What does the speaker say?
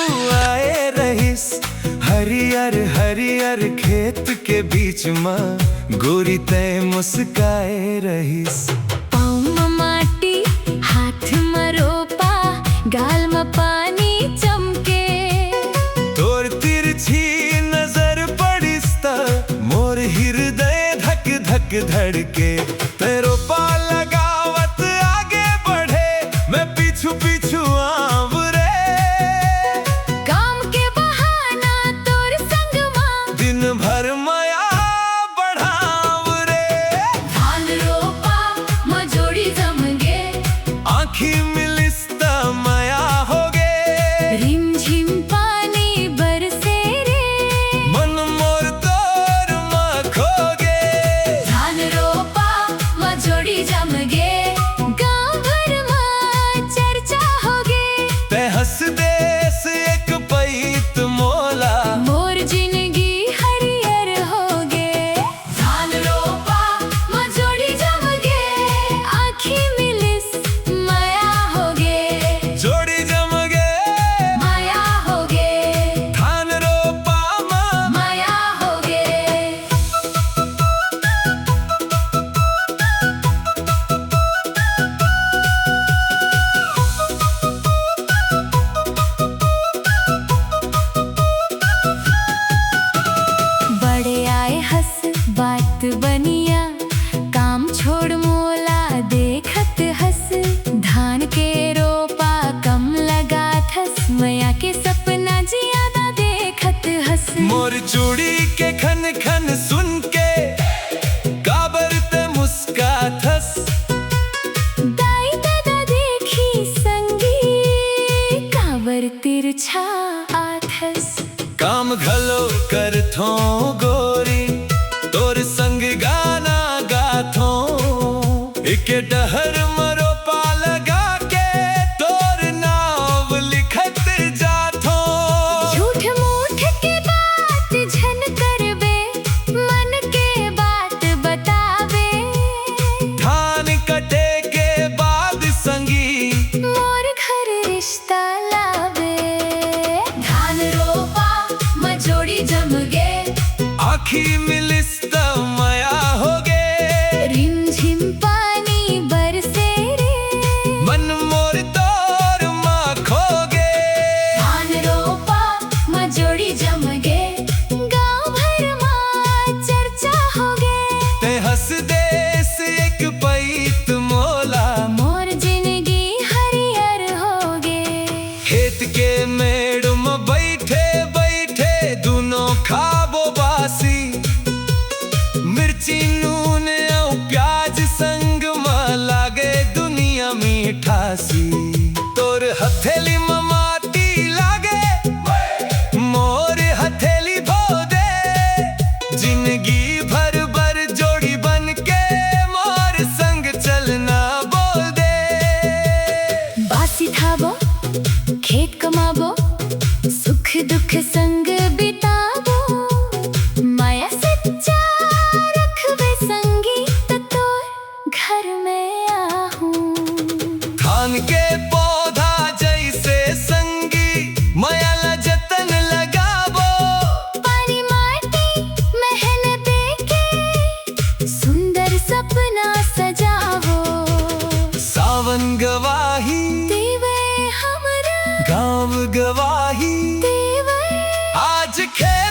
आए रहीस। हरियर हरियर खेत के बीच में गोरी तय मुस्काए रहीस। पाँव में माटी हाथ में रोपा, गाल में पानी चमके। तोर तिरछी नजर पड़िस त मोर हृदय धक धक धड़के। ते रोपा लगावत आगे बढ़े, मैं पीछू पीछू आव रे। काम के बहाना तोर संग मां दिन भर माया बढ़ाव रे। धान रोपा मजोड़ी जमगे, आँखी मिलिस त माया होगे। रिमझिम पानी बरसे रे, मन मोर तोर में खोगे। धान रोपा मजोड़ी जमगे, गांव भर में चर्चा होगे। ते हंस देस एक पैत मोला, मोर जिंदगी हरियर होगे। धान रोपा मजोड़ी जमगे, आँखी मिलिस माया होगे। जोड़ी जमगे माया होगे, धान रोपा में। माया होगे। बड़े आए हंस बात बनिया, काम छोड़ मोला देखत हंस। धान के रोपा कम लगा थस, मैया के सपना ज्यादा देखत हंस। मोर चूड़ी के खन खन सुन के काबर ते मुस्काथस। दाई दादा देखी संगी, काबर तिरछा आथस। काम घलो करथो गोरी, तोर संग गाना गाथो। इके डहर में रोपा लगा के तोर नाव लिखत जाथो। झूठ मूठ के बात झन करबे, मन के बात बतावे। धान कटे के बाद संगी, मोर घर रिश्ता लावे। धान रोपा मजोड़ी जमगे, आँखी मिलिस त माया होगे। रिमझिम पानी बरसे रे, मन मोर तोर माँ खोगे। धान रोपा मजोड़ी जमगे, गांव भर में चर्चा होगे। ते हंस देस एक पैत मोला, मोर जिंदगी हरियर होगे। खेत के मेड़ में बैठे बैठे दोनों खाबो बासी। मिर्ची नून और प्याज संग में लागे दुनिया मीठासी। तोर हथेली में माटी लागे, मोर हथेली धो दे। जिंदगी भर बर जोड़ी बन के मोर संग चलना बोल दे। बासी थाबो खेत कमाबो, सुख दुख संग बिताबो। माया सच्चा रखबे संगी, त तोर घर में आहूं। धान के पौधा जैसे संगी, माया ला जतन लगाबो। पानी माटी मेहनत देके, सुंदर सपना सजावो। सावन गवाही देवे हमरा गाँव गवाही, देवे आज खेत